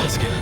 फंस गया।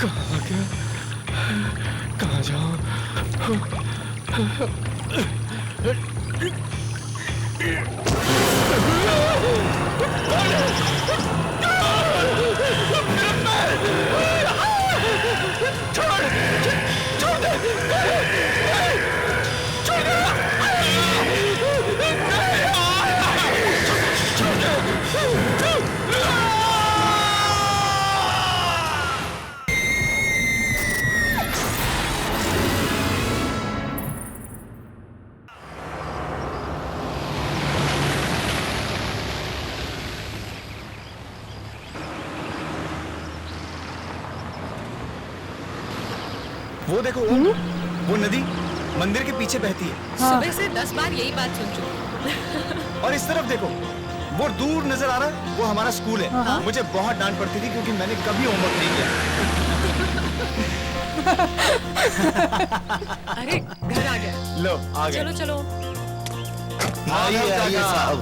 कहाँ गया? कहाँ जाऊँ? वो देखो वो नदी मंदिर के पीछे बहती है। हाँ। सुबह से 10 बार यही बात सुन चुकी। और इस तरफ देखो वो दूर नजर आ रहा है, वो हमारा स्कूल है। हाँ। मुझे बहुत डांट पड़ती थी क्योंकि मैंने कभी होमवर्क नहीं किया। अरे घर आ गया। लो आ गए। चलो चलो। आइए आइए साहब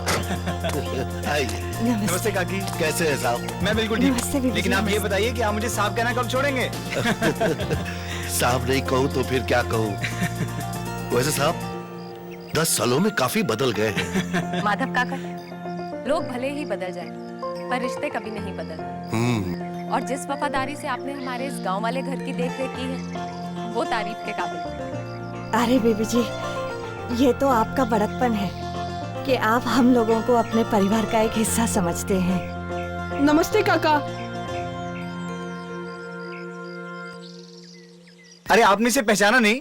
आइए। नमस्ते काकी। कैसे हैं साहब? मैं बिल्कुल नमस्ते ठीक। बीबी लेकिन जी, आप ये नमस्ते। बताइए कि आप मुझे साहब कहना कब छोड़ेंगे? साहब नहीं कहूँ तो फिर क्या कहूँ? वैसे साहब 10 सालों में काफी बदल गए हैं। माधव काका, लोग भले ही बदल जाए पर रिश्ते कभी नहीं बदलते। और जिस वफादारी से आपने हमारे इस गांव वाले घर की देख रेख की है वो तारीफ के काबिल है। अरे बेबी जी, ये तो आपका बड़कपन है कि आप हम लोगों को अपने परिवार का एक हिस्सा समझते हैं। नमस्ते काका। अरे आपने इसे पहचाना नहीं?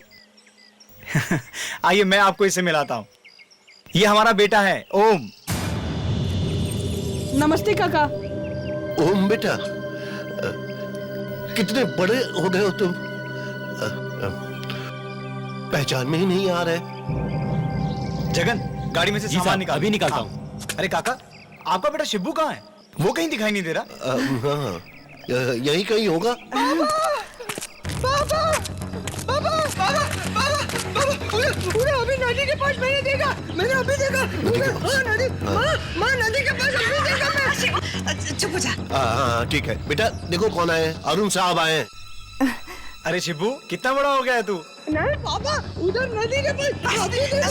आइए मैं आपको इसे मिलाता हूँ। ये हमारा बेटा है ओम। नमस्ते काका। ओम बेटा, कितने बड़े हो गए हो तुम। पहचान में ही नहीं आ रहे। जगन, गाड़ी में से सामान निकाल। अभी निकालता हाँ। हूँ। अरे काका, आपका बेटा शिब्बू कहाँ है? वो कहीं दिखाई नहीं दे रहा। हाँ, यही कहीं होगा। अभी नदी के पास मैंने देखा। मैंने अभी देखा। नदी, माँ नदी के पास अभी देखा मैं। चुप हो जा। हाँ ठीक है बेटा, देखो कौन आए हैं। अरुण साहब आए हैं। अरे शिब्बू, कितना बड़ा हो गया है तू? नहीं पापा, उधर नदी के पास अभी देखा।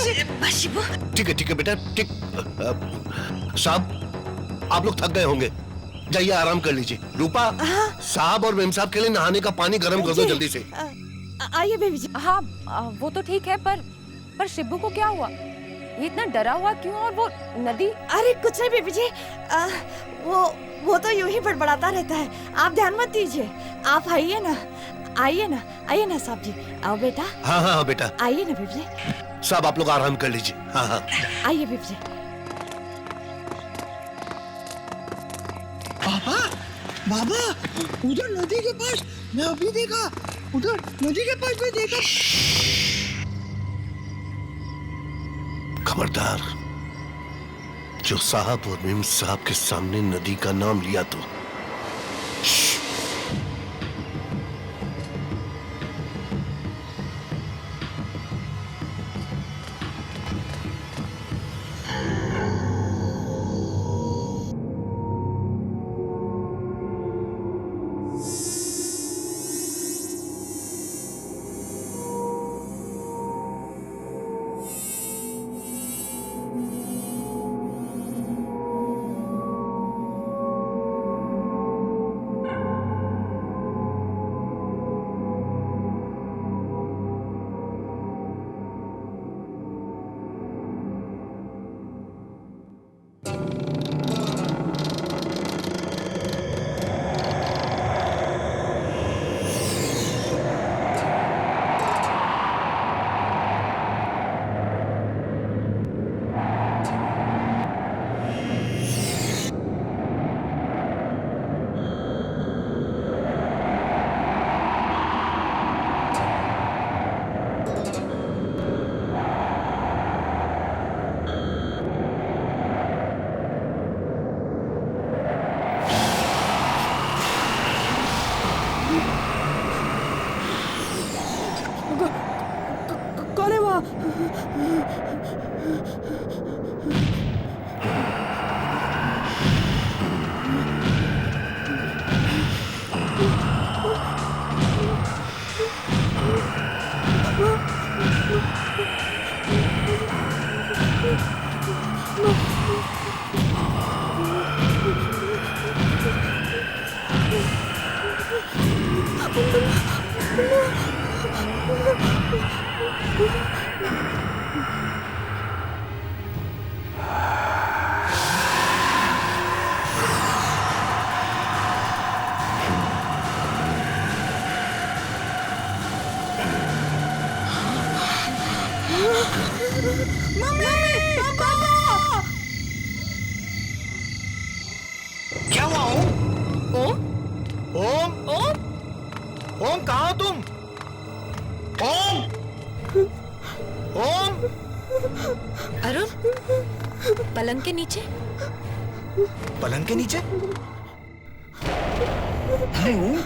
ठीक है बेटा, ठीक। साहब आप लोग थक गए होंगे, जाइए आराम कर लीजिए। रूपा, साहब और मेम साहब के लिए नहाने का पानी गर्म कर दो जल्दी से। आइए बेबी जी। हाँ वो तो ठीक है पर शिब्बू को क्या हुआ? ये इतना डरा हुआ क्यों? और वो नदी? अरे कुछ नहीं बेबी जी, वो तो यूं ही बड़बड़ाता रहता है, आप ध्यान मत दीजिए। आप आइए ना, आइए ना साहब जी। आओ बेटा। हाँ बेटा। आइए ना बेबी जी। साहब आप लोग आराम कर लीजिए। हाँ। आइए बेबी जी। बाबा, उधर नदी के पास मैं अभी देखा। उधर नदी के पास मैं देखा। खबरदार, जो साहब और मेम साहब के सामने नदी का नाम लिया तो क्या हुआ ओम? ओम ओम ओम ओम कहाँ हो तुम? ओम ओम अरुण, पलंग के नीचे। पलंग के नीचे? अरे ओम,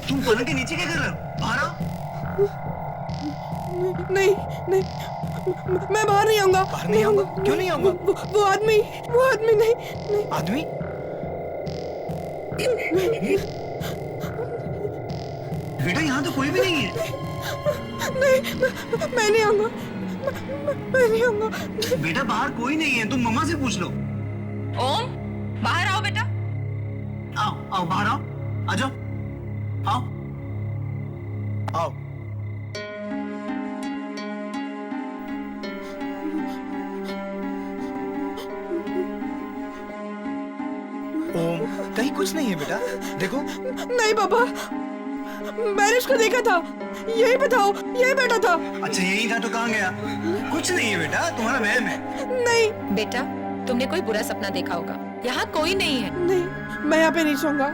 तुम पलंग के नीचे क्या कर रहे हो? बाहर आओ। नहीं नहीं, मैं बाहर नहीं आऊंगा। बाहर नहीं आऊंगा? क्यों नहीं आऊंगा? वो आदमी नहीं नहीं। आदमी? बेटा यहाँ तो कोई भी नहीं है। नहीं, मैं नहीं आऊंगा। मैं नहीं आऊंगा। बेटा बाहर कोई नहीं है, तुम मम्मा से पूछ लो। ओम, बाहर आओ बेटा। आओ आओ बाहर आओ, आ जाओ, आओ आओ। ओम, कहीं कुछ नहीं है बेटा, देखो। नहीं पापा, मैंने उसको देखा था। यही बताओ, यही बैठा था। अच्छा यही था तो कहाँ गया? कुछ नहीं है बेटा, तुम्हारा वहम है। नहीं बेटा, तुमने कोई बुरा सपना देखा होगा। यहाँ कोई नहीं है। नहीं, मैं यहाँ पे नहीं सोऊंगा।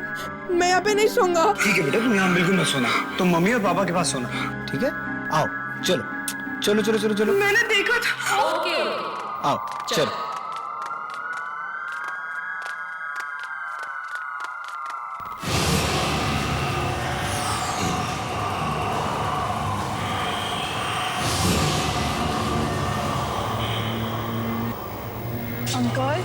मैं यहाँ पे नहीं सोऊंगा। ठीक है बेटा, तुम यहाँ बिल्कुल मत सोना, तुम मम्मी और पापा के पास सोना, ठीक है? आओ, चलो चलो चलो चलो चलो, मैंने देखा था। ओके आओ चलो। अंकल,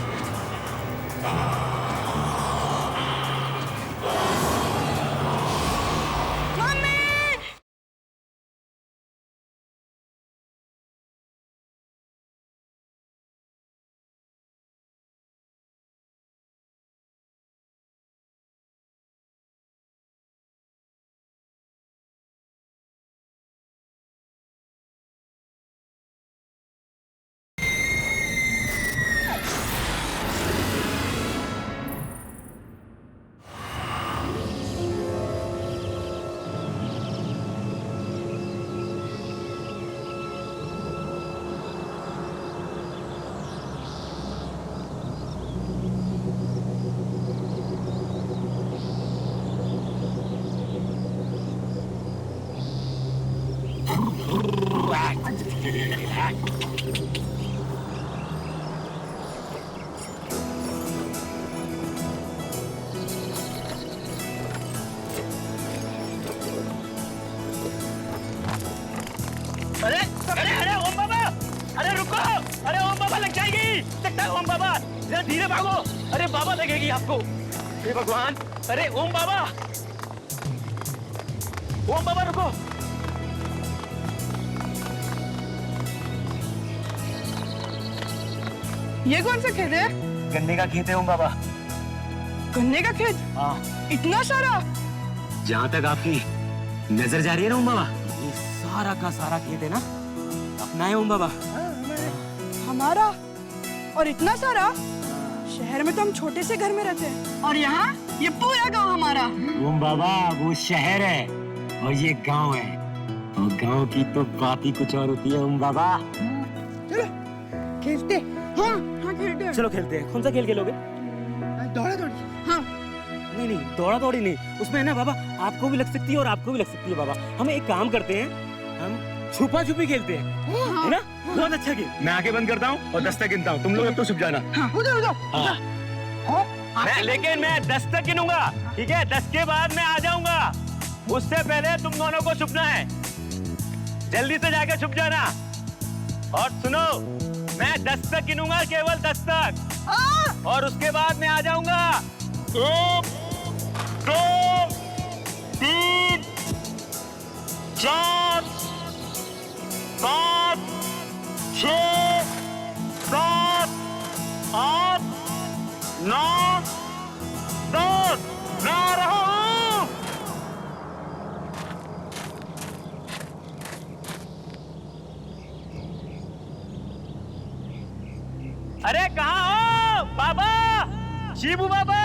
अरे अरे अरे ओम बाबा, अरे रुको, अरे ओम बाबा लग जाएगी। सकता है ओम बाबा, जरा धीरे भागो। अरे बाबा लगेगी आपको। हे भगवान, अरे ओम बाबा, ओम बाबा रुको। ये कौन सा खेत है? गन्ने का खेत है ओम बाबा। गन्ने का खेत? हाँ, इतना सारा? जहाँ तक आपकी नजर जा रही है ना ओम बाबा, ये सारा का सारा खेत है ना अपना है ओम बाबा। हमारा? और इतना सारा? शहर में तो हम छोटे से घर में रहते हैं, और यहाँ ये पूरा गांव हमारा। ओम बाबा वो शहर है और ये गांव है, और गांव की तो बात ही कुछ और होती है ओम बाबा। चलो खेलते। हाँ हाँ खेलते हैं। चलो खेलते हैं। कौन सा खेल खेलोगे? दौड़ा दौड़ी। हाँ नहीं नहीं, दौड़ा दौड़ी नहीं, उसमें है ना बाबा आपको भी लग सकती है और आपको भी लग सकती है बाबा। हम एक काम करते हैं, हम छुपा छुपी खेलते हैं, है ना? बहुत अच्छा गेम। मैं आंखें बंद करता हूँ और 10 तक गिनता हूँ, तुम लोग अब तो छुप जाना। उधर उधर। लेकिन मैं 10 तक गिनूंगा, ठीक है? 10 के बाद मैं आ जाऊंगा, उससे पहले तुम दोनों को छुपना है। जल्दी से जाकर छुप जाना। और सुनो, मैं 10 तक गिनूंगा, केवल 10 तक, और उसके बाद मैं आ जाऊंगा। 1 2 3 4 5 6 7 9 10 ना रहो। अरे कहाँ हो बाबा, शिबू बाबा?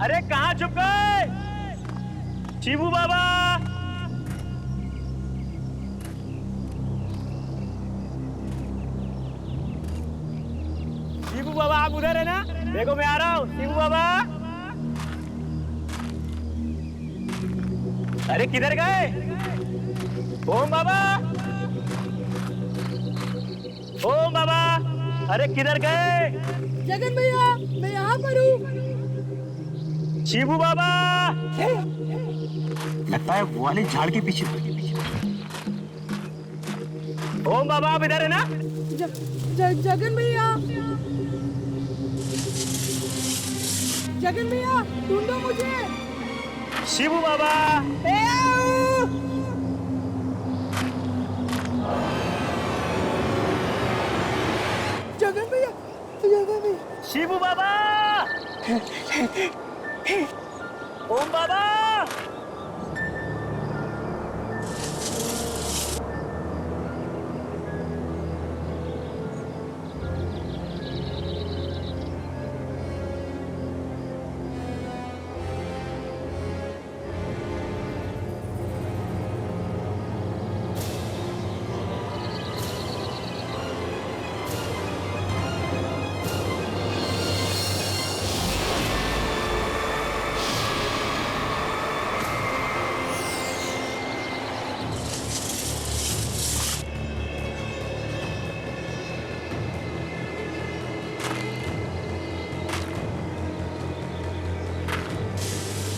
अरे कहाँ छुप गए शिबू बाबा? शिबू बाबा आप उधर है ना? देखो मैं आ रहा हूँ शिबू बाबा। अरे किधर गए ओम बाबा? ओम बाबा अरे किधर गए? जगन भैया मैं यहाँ पर हूँ। शिबू बाबा लगता है वो वाले झाड़ के पीछे। ओम बाबा आप इधर है ना? जगन भैया, जगन भैया ढूंढो मुझे। शिबू बाबा जगन भैया, जगन भैया। शिबू बाबा ओम बाबा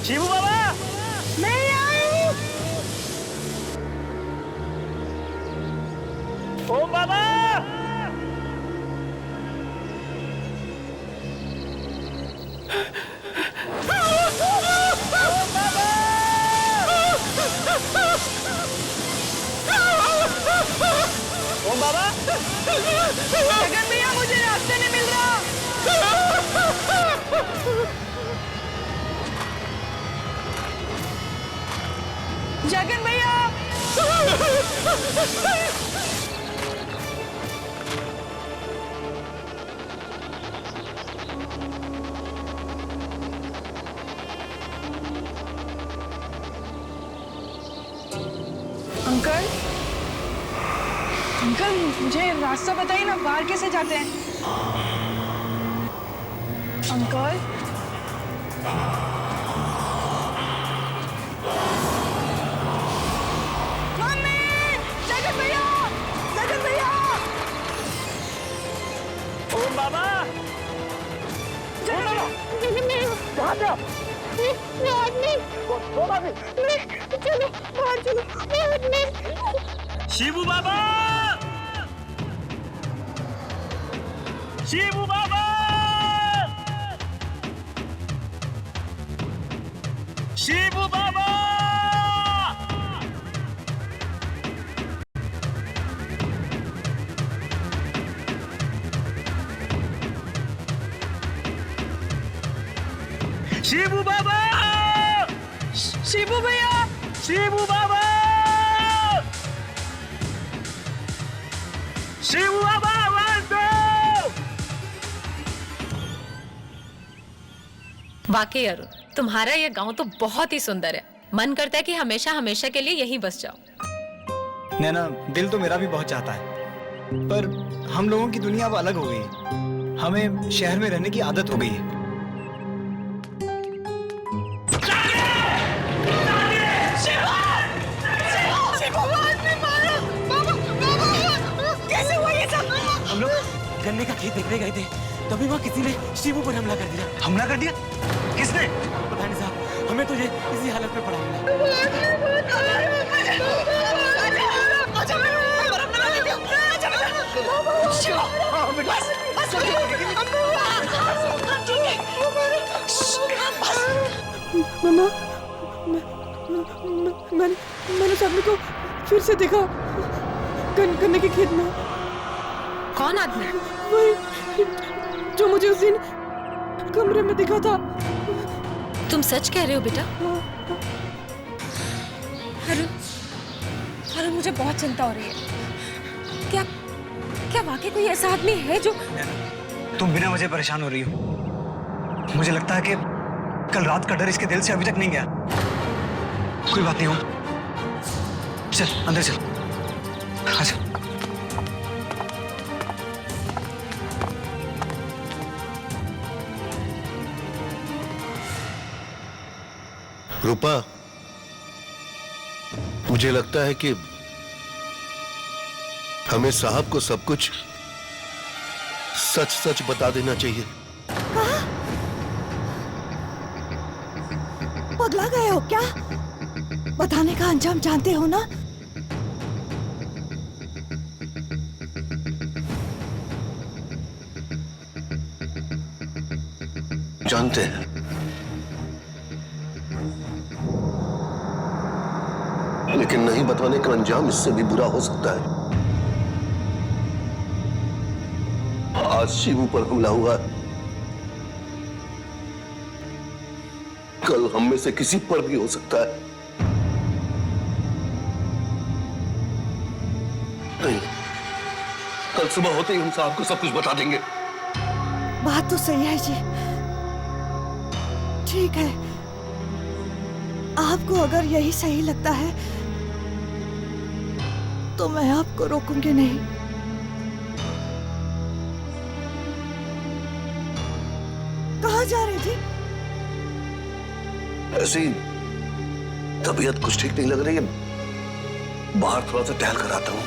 शिबू बाबा मैं यहाँ हूँ। ओम बाबा ओम बाबा जगन भैया मुझे रास्ते नहीं मिल रहा। जगन भैया अंकल, अंकल मुझे रास्ता बताइए ना, बाहर कैसे जाते हैं? अंकल मम्मी, जगन भैया, जगन भैया। ओम बाबा कहाँ पे? चलो बाहर चलो। शिबू बाबा शिबू बाबा शिबू बाबा शिबू बाबा शिबू भैया, शिबू बाबा शिबू बाबा आवाज दो। वाकई अरुण, तुम्हारा ये गांव तो बहुत ही सुंदर है। मन करता है कि हमेशा हमेशा के लिए यहीं बस जाओ। नैना, दिल तो मेरा भी बहुत चाहता है, पर हम लोगों की दुनिया अब अलग हो गई है। हमें शहर में रहने की आदत हो गई है। हम लोग गन्ने का खेत देखने गए थे, तभी वहाँ किसी ने शिबू पर हमला कर दिया। हमला कर दिया? किसने? पता नहीं साहब, हमें तो ये इसी हालत में पड़ा मिला। मम्मा, मैंने सभी को फिर से देखा गन्ने के खेत में। कौन आदमी? वही जो मुझे उस दिन कमरे में दिखा था। तुम सच कह रहे हो बेटा? अरुण, अरुण मुझे बहुत चिंता हो रही है। क्या क्या वाकई कोई ऐसा आदमी है जो... तुम बिना वजह परेशान हो रही हो। मुझे लगता है कि कल रात का डर इसके दिल से अभी तक नहीं गया। कोई बात नहीं हो, चल अंदर चल। अच्छा रूपा, मुझे लगता है कि हमें साहब को सब कुछ सच सच बता देना चाहिए। पगला गए हो क्या? बताने का अंजाम जानते हो ना? जानते हैं, लेकिन नहीं बताने का अंजाम इससे भी बुरा हो सकता है। आज शिवू पर हमला हुआ, कल हम में से किसी पर भी हो सकता है। नहीं, कल सुबह होते ही हम साहब को सब कुछ बता देंगे। बात तो सही है जी। ठीक है, आपको अगर यही सही लगता है तो मैं आपको रोकूंगी नहीं। कहाँ जा रहे थे? ऐसी तबीयत कुछ ठीक नहीं लग रही है, बाहर थोड़ा सा टहल कर आता हूं।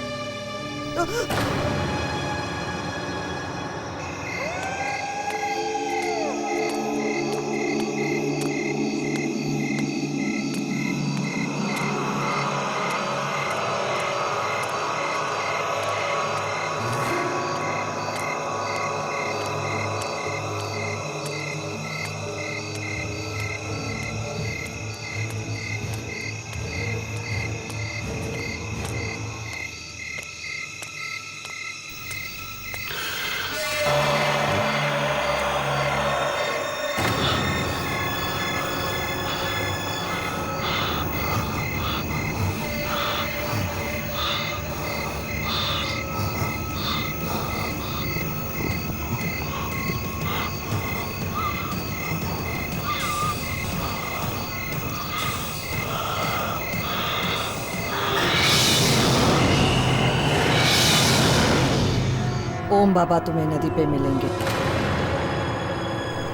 ओम बाबा तुम्हें नदी पे मिलेंगे,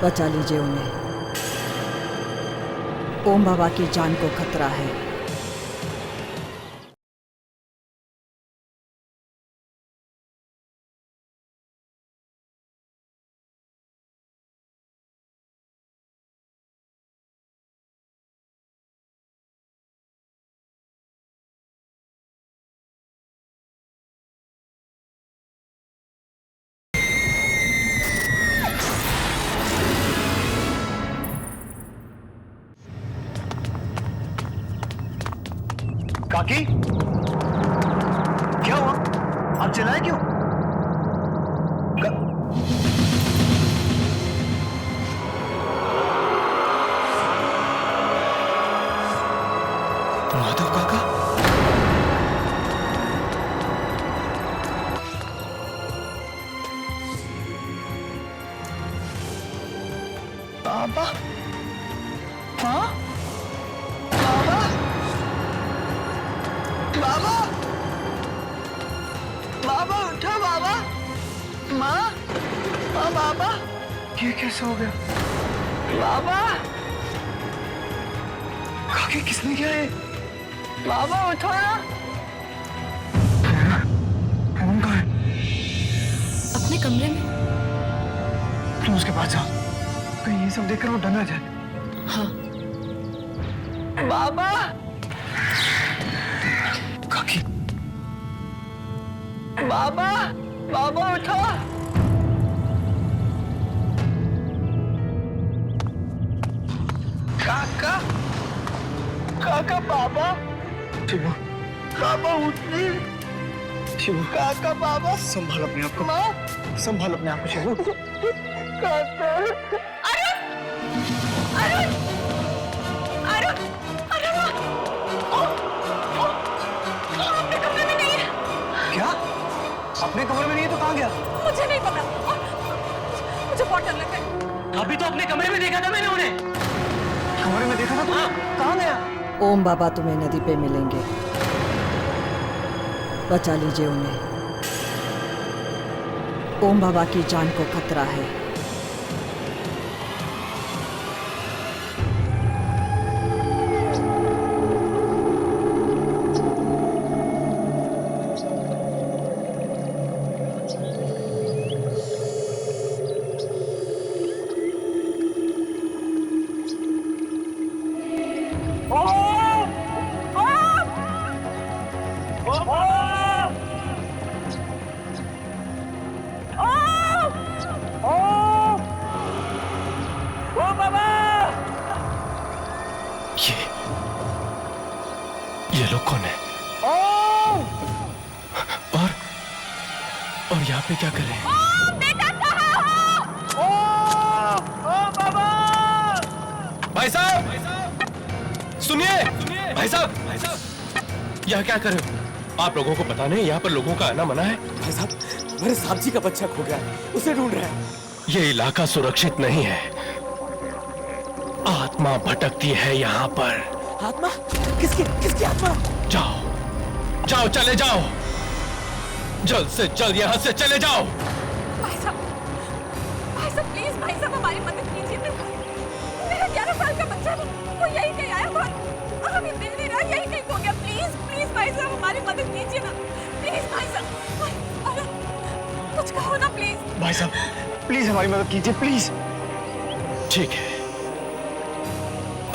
बचा लीजिए उन्हें। ओम बाबा की जान को खतरा है। काकी, क्या हुआ? आप चिल्लाए क्यों? माधव काका, बाबा, हाँ, बाबा, बाबा, बाबा उठो बाबा, माँ, हाँ बाबा, ये कैसे हो गया? बाबा, काकी किसने किया ये? बाबा उठो ना। ओम कहाँ है? अपने कमरे में। तुम उसके पास जाओ, कहीं ये सब देखकर वो डर ना जाए। हाँ। बाबा, काकी, बाबा, बाबा उठो। काका, काका, बाबा, शिवू, बाबा उठिए। शिवू, काका, बाबा, संभाल अपने आप को, माँ, संभाल अपने आप को शिवू। काका, अरुण! में नहीं है तो कहाँ गया? मुझे नहीं पता, मुझे बहुत डर लग रहा है। अभी तो अपने कमरे में देखा था मैंने उन्हें। कमरे में देखा था तुमने? कहाँ गया? ओम बाबा तुम्हें नदी पे मिलेंगे, बचा लीजिए उन्हें। ओम बाबा की जान को खतरा है। ये लोग कौन है? और यहाँ पे क्या कर रहे हैं? भाई साहब सुनिए, भाई साहब यहाँ क्या कर रहे हो? आप लोगों को पता नहीं यहाँ पर लोगों का आना मना है? भाई साहब, मेरे साहब जी का बच्चा खो गया है, उसे ढूंढ रहे हैं। ये इलाका सुरक्षित नहीं है, आत्मा भटकती है यहाँ पर। आत्मा? किसकी आत्मा? जाओ जाओ, चले जाओ, जल्द से जल्द यहाँ से चले जाओ। भाई साहब प्लीज, भाई साहब हमारी मदद कीजिए। मेरा 11 साल का बच्चा वो यही कहीं आया हुआ, हमें मिल नहीं रहा, यही कहीं खो गया। प्लीज प्लीज भाई साहब हमारी मदद कीजिए ना, प्लीज भाई साहब, अरे कुछ कहो ना प्लीज। भाई साहब प्लीज हमारी मदद कीजिए, प्लीज। ठीक है,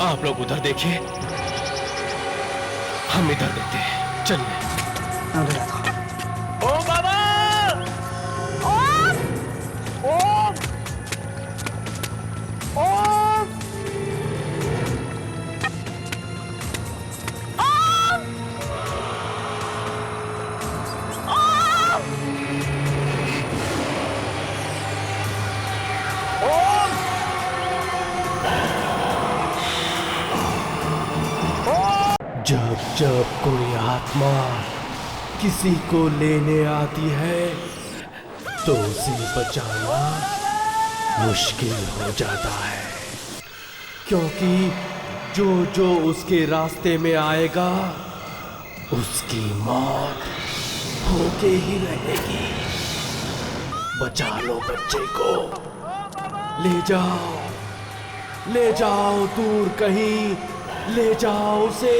आप लोग उधर देखिए, हम इधर देखते हैं। चलिए। ओ बाबा! ओम! ओम! ओम! जब जब कोई आत्मा किसी को लेने आती है तो उसे बचाना मुश्किल हो जाता है, क्योंकि जो जो उसके रास्ते में आएगा उसकी मौत होके ही रहेगी। बचा लो बच्चे को, ले जाओ दूर कहीं, ले जाओ उसे।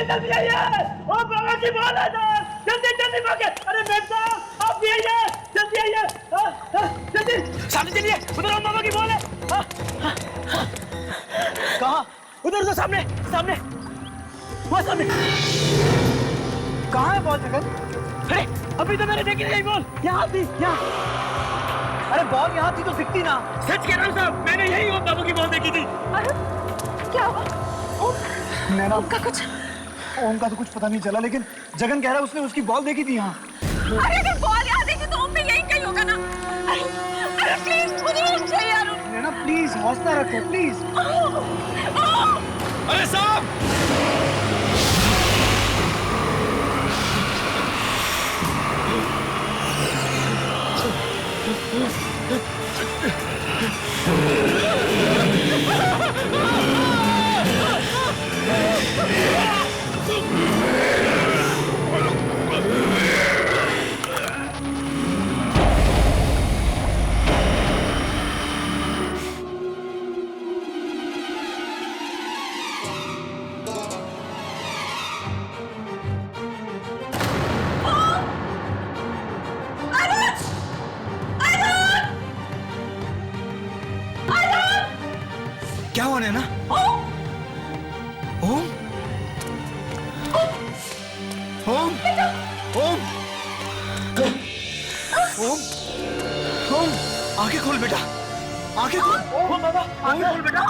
जल्दी आइए, ओ बाबा की बोल है सर, जल्दी जल्दी भागे। अरे मेम साहब आप भी आइए, जल्दी आइए, जल्दी सामने चलिए, उधर ओम बाबा की बोल है। कहाँ? उधर उधर सामने सामने, वहाँ सामने। कहाँ है बॉल जगत? अरे अभी तो मैंने देखी नहीं बॉल, यहाँ थी यहाँ। अरे बॉल यहाँ थी तो दिखती ना। सच कह रहा हूँ साहब, मैंने यही ओम बाबा की बॉल देखी थी। अरे क्या हुआ? ओम का कुछ ओम का तो कुछ पता नहीं चला, लेकिन जगन कह रहा है उसने उसकी बॉल देखी थी यहाँ। अरे अगर बॉल यहाँ देखी तो भी यही कहीं होगा ना। अरे प्लीज मुझे हेल्प चाहिए यार। नैना प्लीज हौसला रखो प्लीज। अरे साहब! क्या हुआ नैना? ओम? ओम? ओम? ओम? ओम? आंखें खोल बेटा, आंखें खोल। ओम बाबा, आंखें खोल बेटा,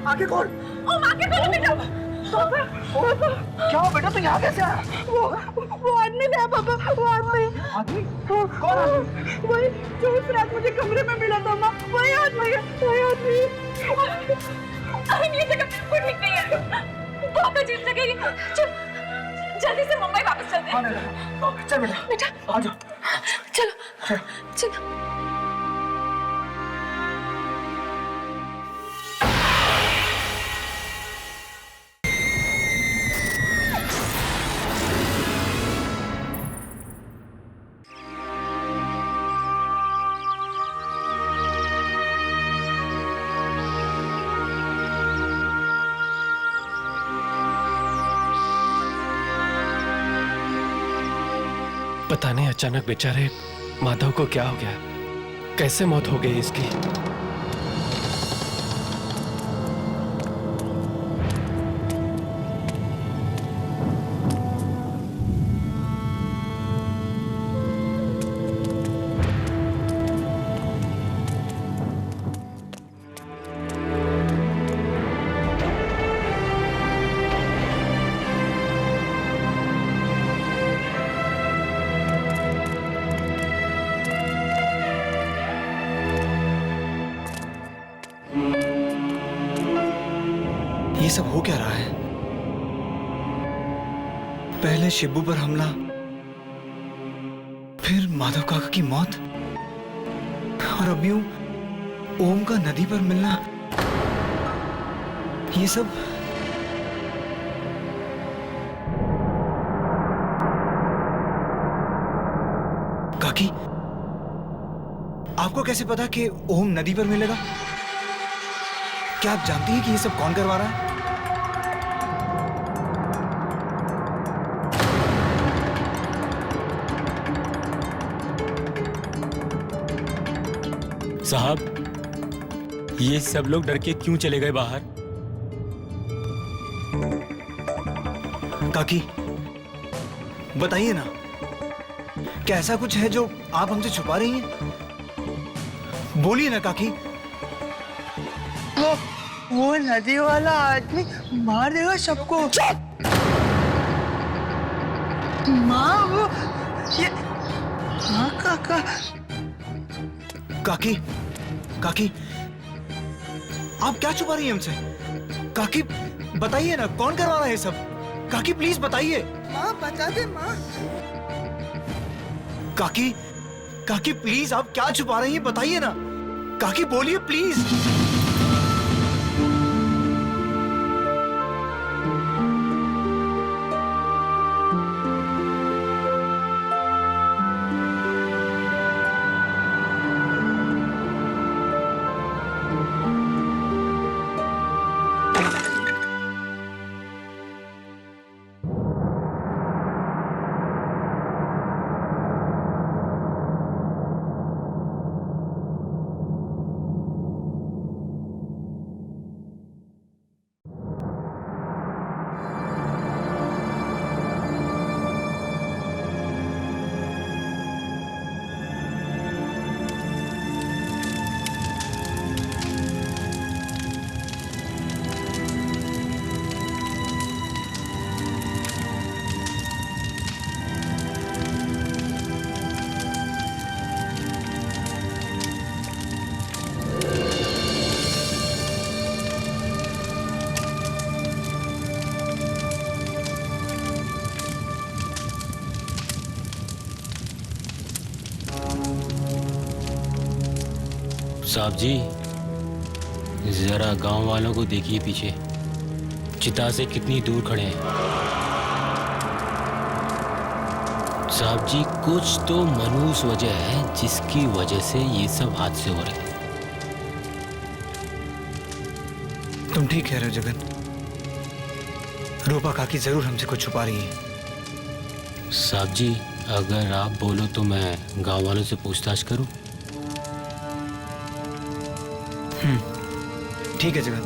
आंखें खोल। ओम आंखें खोलो बेटा। क्या हो बेटा, तू यहाँ कैसे आया? वो आदमी था पापा, वो आदमी। आदमी? कौन आदमी? वही जो उस रात मुझे कमरे में मिला था माँ, वही आदमी है, वही आदमी। अरे ये जगह बिल्कुल ठीक नहीं है, बहुत अजीब जगह है। चल जल्दी से मुंबई वापस चलते हैं। चल बेटा, आ जाओ। चलो चलो। पता नहीं अचानक बेचारे माधव को क्या हो गया, कैसे मौत हो गई इसकी। ये सब हो क्या रहा है? पहले शिब्बू पर हमला, फिर माधव काका की मौत, और अब यूं ओम का नदी पर मिलना। ये सब काकी, आपको कैसे पता कि ओम नदी पर मिलेगा? क्या आप जानती हैं कि ये सब कौन करवा रहा है? साहब, ये सब लोग डर के क्यों चले गए बाहर? काकी, बताइए ना, क्या ऐसा कुछ है जो आप हमसे छुपा रही हैं? बोलिए ना काकी। वो नदी वाला आदमी मार देगा सबको। माँ वो ये हाँ काका। काकी, काकी, आप क्या छुपा रही हैं हमसे? काकी, बताइए ना, कौन करवा रहा है ये सब? काकी प्लीज बताइए। माँ बता दे माँ। काकी, काकी प्लीज, आप क्या छुपा रही हैं? बताइए ना काकी, बोलिए प्लीज। साहब जी, जरा गांव वालों को देखिए पीछे, चिता से कितनी दूर खड़े हैं। साहब जी, कुछ तो मनहूस वजह है जिसकी वजह से ये सब हादसे हो रहे हैं। तुम ठीक कह रहे हो जगन। रूपा काकी जरूर हमसे कुछ छुपा रही है। साहब जी, अगर आप बोलो तो मैं गांव वालों से पूछताछ करूं? ठीक है जगन।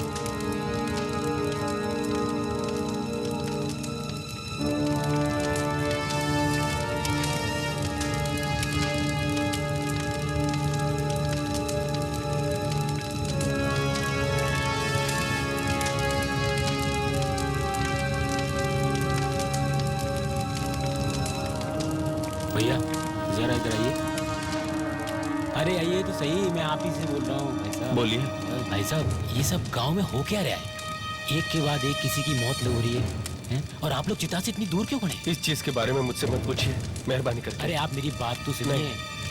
भैया जरा इधर आइए। अरे आइए तो सही, मैं आप ही से बोल रहा हूँ। भाई साहब बोलिए। भाई साहब, ये सब गांव में हो क्या रहा है? एक के बाद एक किसी की मौत हो रही है, हैं? और आप लोग चिता से इतनी दूर क्यों खड़े? इस चीज के बारे में मुझसे मत पूछिए, मेहरबानी करके। अरे आप मेरी बात तो सुनिए। नहीं,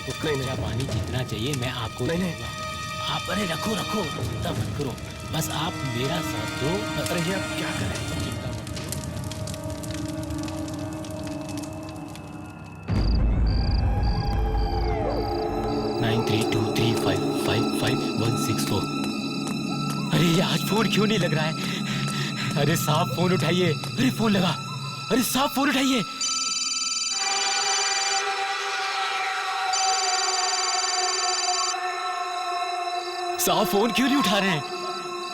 तो कच्चा पानी जितना चाहिए मैं आपको नहीं, नहीं। दूंगा। आप अरे रखो रखो, चिंता मत करो, बस आप मेरा साथ दो। अरे ये आप क्या करें? चिंता मत करो। 9323555164। अरे ये आज फोन क्यों नहीं लग रहा है? अरे साहब फोन उठाइए। अरे फोन लगा। अरे साहब फोन उठाइए। साहब फोन क्यों नहीं उठा रहे हैं?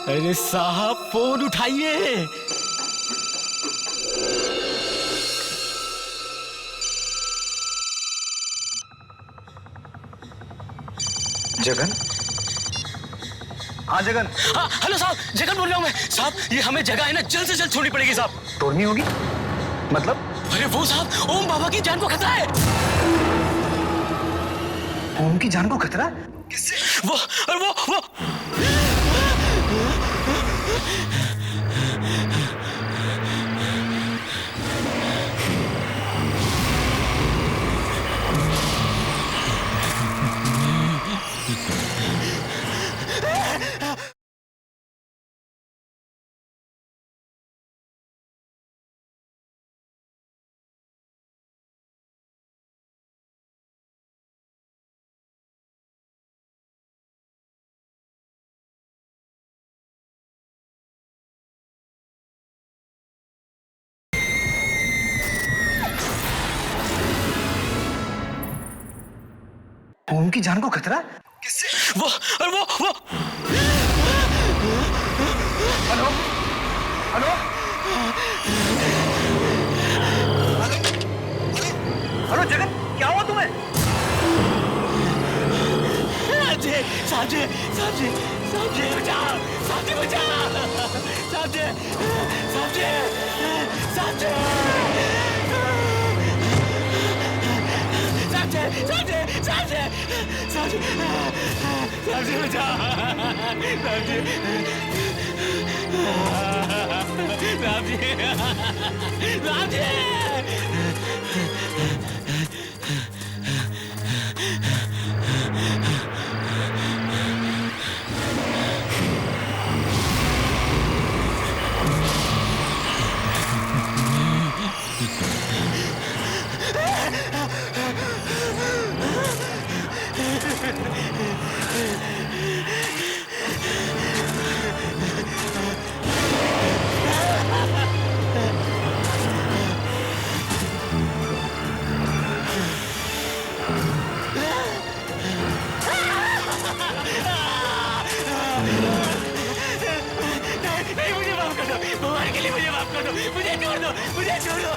अरे साहब फोन उठाइए। जगन? हाँ जगन। हाँ हेलो साहब, जगन बोल रहा हूँ मैं। साहब ये हमें जगह है ना जल्द से जल्द छोड़नी पड़ेगी साहब। तोड़नी होगी? मतलब? अरे वो साहब, ओम बाबा की जान को खतरा है। ओम की जान को खतरा? किससे? वो ओम की जान को खतरा? किससे? वो हेलो? हेलो? हेलो जगन, क्या हुआ तुम्हें? साहब जी बचाओ। साहब जी बचाओ। साहब जी नहीं, मुझे माफ कर दो। भगवान के लिए मुझे माफ कर दो। मुझे छोड़ दो।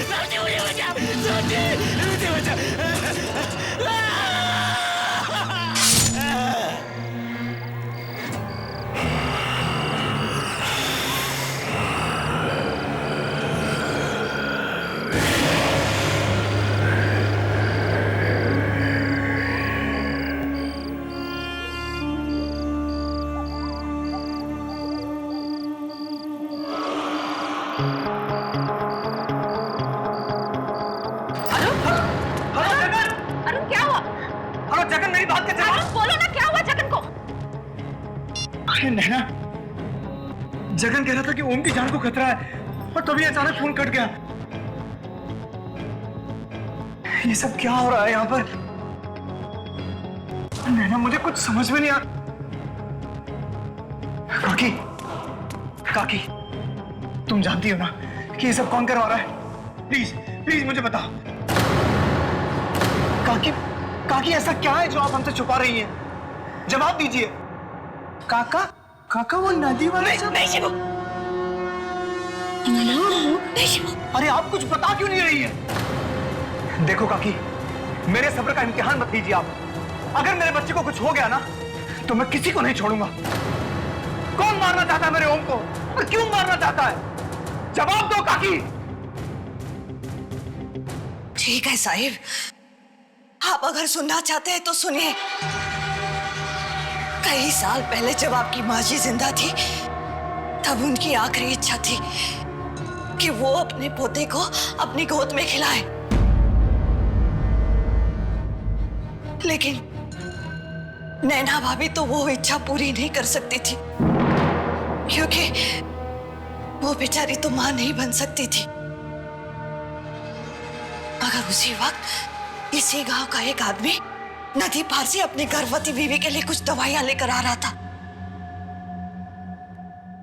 साहब जी मुझे बचाओ। साहब जी मुझे बचाओ। मेरी बात का जवाब। बोलो ना क्या हुआ जगन को? अरे नैना, जगन कह रहा था कि ओम की जान को खतरा है और तभी अचानक फोन कट गया। ये सब क्या हो रहा है यहाँ पर? नैना मुझे कुछ समझ में नहीं आ। काकी, काकी, तुम जानती हो ना कि ये सब कौन करवा रहा है? प्लीज प्लीज मुझे बताओ। काकी, काकी ऐसा क्या है जो आप हमसे छुपा रही हैं? जवाब दीजिए। काका, काका वो नदी वाला नहीं शिवू। नहीं शिवू। अरे आप कुछ बता क्यों नहीं रही है? देखो काकी, मेरे सब्र का इम्तिहान मत लीजिए आप। अगर मेरे बच्चे को कुछ हो गया ना तो मैं किसी को नहीं छोड़ूंगा। कौन मारना चाहता है मेरे ओम को और क्यों मारना चाहता है? जवाब दो काकी। ठीक है साहिब, आप अगर सुनना चाहते हैं तो सुनिए। कई साल पहले जब आपकी माँ जी जिंदा थी तब उनकी आखिरी इच्छा थी कि वो अपने पोते को अपनी गोद में खिलाए, लेकिन नैना भाभी तो वो इच्छा पूरी नहीं कर सकती थी क्योंकि वो बेचारी तो मां नहीं बन सकती थी। मगर उसी वक्त इसी गांव का एक आदमी नदी पार से अपनी गर्भवती बीवी के लिए कुछ दवाइयां लेकर आ रहा था,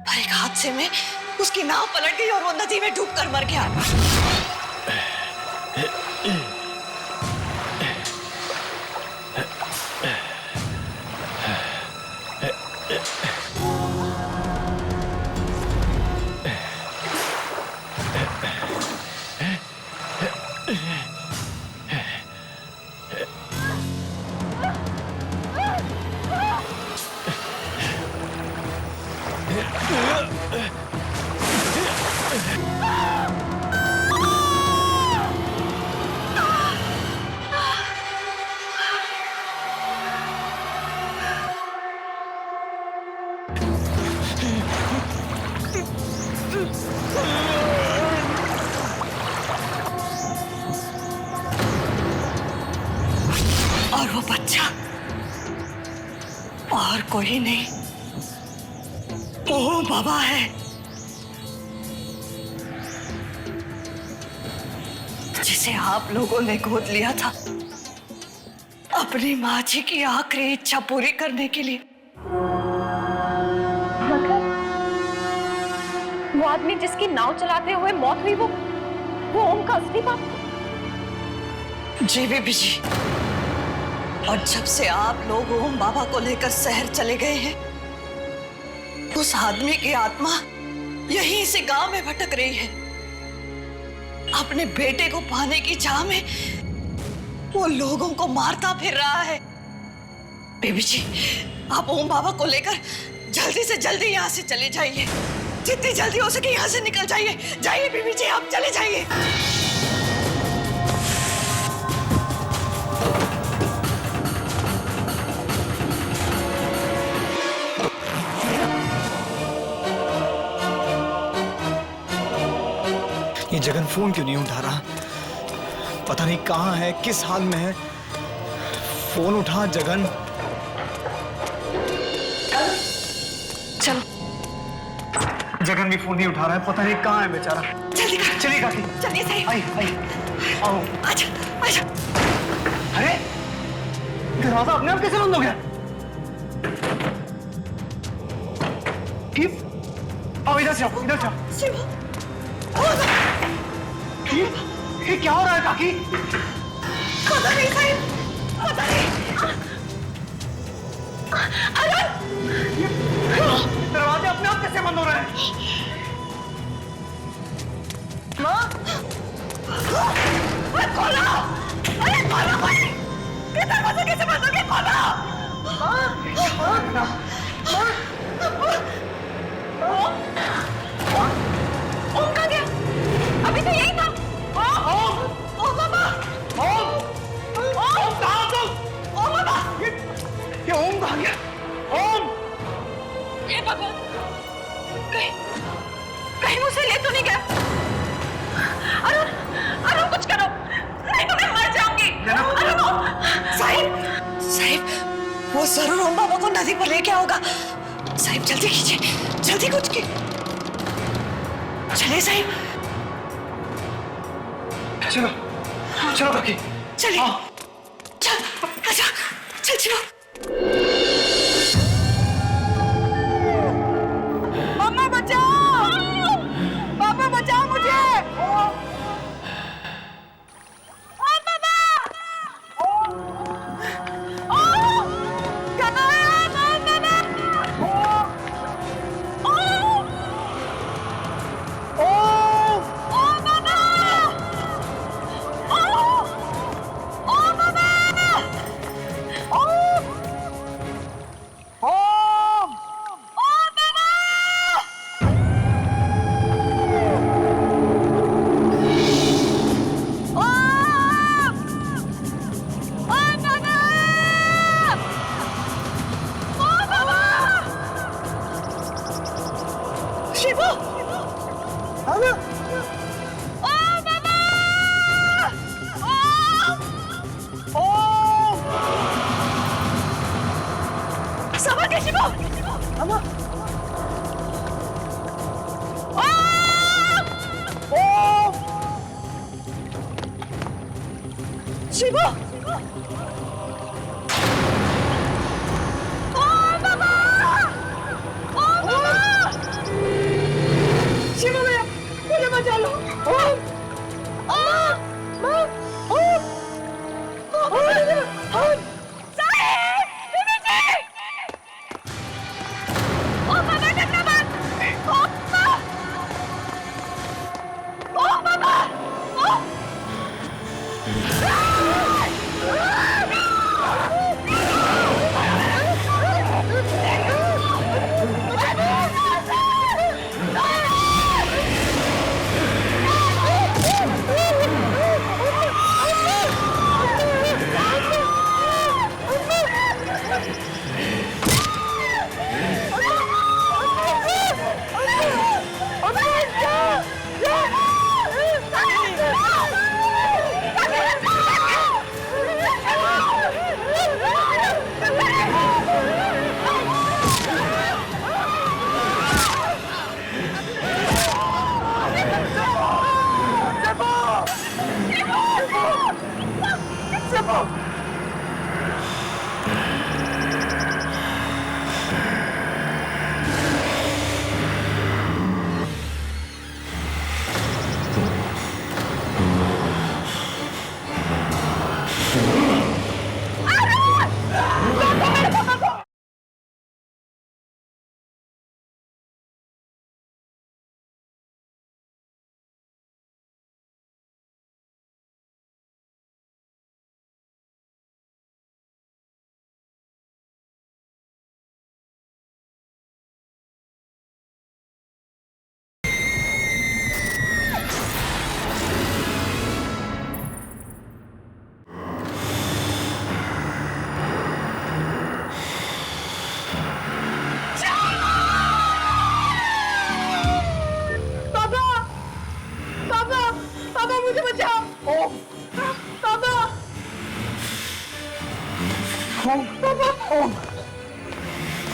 पर एक हादसे में उसकी नाव पलट गई और वो नदी में डूबकर मर गया। और वो बच्चा और कोई नहीं, वो बाबा है जिसे आप लोगों ने गोद लिया था अपनी माँ जी की आखिरी इच्छा पूरी करने के लिए। वो आदमी जिसकी नाव चलाते हुए मौत हुई वो ओम का असली बाप? जी बीबी जी, और जब से आप लोग ओम बाबा को लेकर शहर चले गए हैं उस आदमी की आत्मा यहीं से गांव में भटक रही है। अपने बेटे को पाने की चाह में वो लोगों को मारता फिर रहा है। बेबी जी, आप ओम बाबा को लेकर जल्दी से जल्दी यहाँ से चले जाइए, जितनी जल्दी हो सके यहाँ से निकल जाइए। जाइए बेबी जी, आप चले जाइए। ये जगन फोन क्यों नहीं उठा रहा? पता नहीं कहाँ है, किस हाल में है। फोन उठा जगन। चलो। जगन भी फोन नहीं उठा रहा है, पता नहीं कहाँ है बेचारा। जल्दी कर। चलिए काकी। चलिए साहिब। आई आई आओ। आजा आजा। अरे दरवाजा अपने आप कैसे बंद हो गया? आओ इधर से आओ, इधर से आओ। शिव, ये क्या हो रहा है काकी? पता नहीं साहिब, पता नहीं। दरवाजे अपने आप कैसे बंद हो रहे हैं? माँ, अरे खोलो, अरे खोलो भाई, ये दरवाजा कैसे बंद हो गया? खोलो। ओम कहाँ गया? अभी तो यही था। ओम बाबा, ओम कहाँ तुम? ओम बाबा, ये ओम कहाँ गया? ओम! ये भगवान, कहीं मुझसे ले तो नहीं गया? अरुण, अरुण कुछ करो, नहीं तो मैं मर जाऊंगी। अरुण, साहिब, साहिब, वो जरूर ओम बाबा को नदी पर लेके आओगा। साहिब जल्दी कीजिए, जल्दी कुछ की। चलिए साहिब। चलो चलो काकी। चलिए चल, आजा, चल चलो। मम्मा बचाओ, पापा बचाओ मुझे। शिवू, संभल के शिवू। शिवू, शिवू भैया मुझे बचा लो।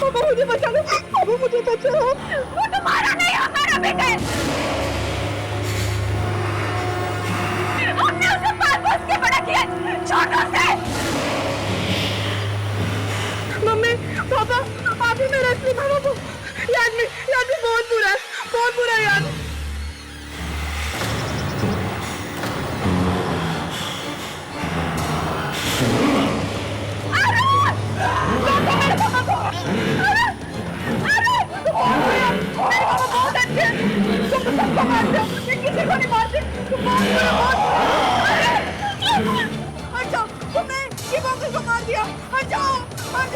पापा मुझे बचा लो, पापा मुझे बचाओ। वो तुम्हारा नहीं हमारा बेटा है। हमने उसे पाल पोस के बड़ा किया छोटों से। मम्मी पापा आप ही मेरे असली मामा को। ये आदमी बहुत बुरा है, बहुत बुरा है यार। मार दिया, हट जाओ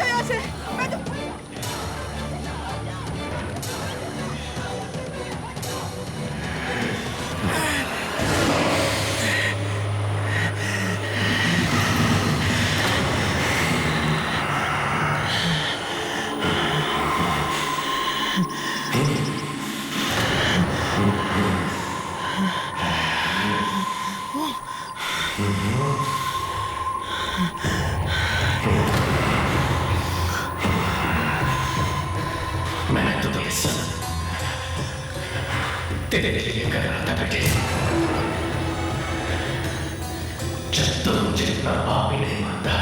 यहाँ से। मैं तो तेरे लिए कर रहा था बेटे। जब तुम मुझे इतना बाप ही नहीं मानता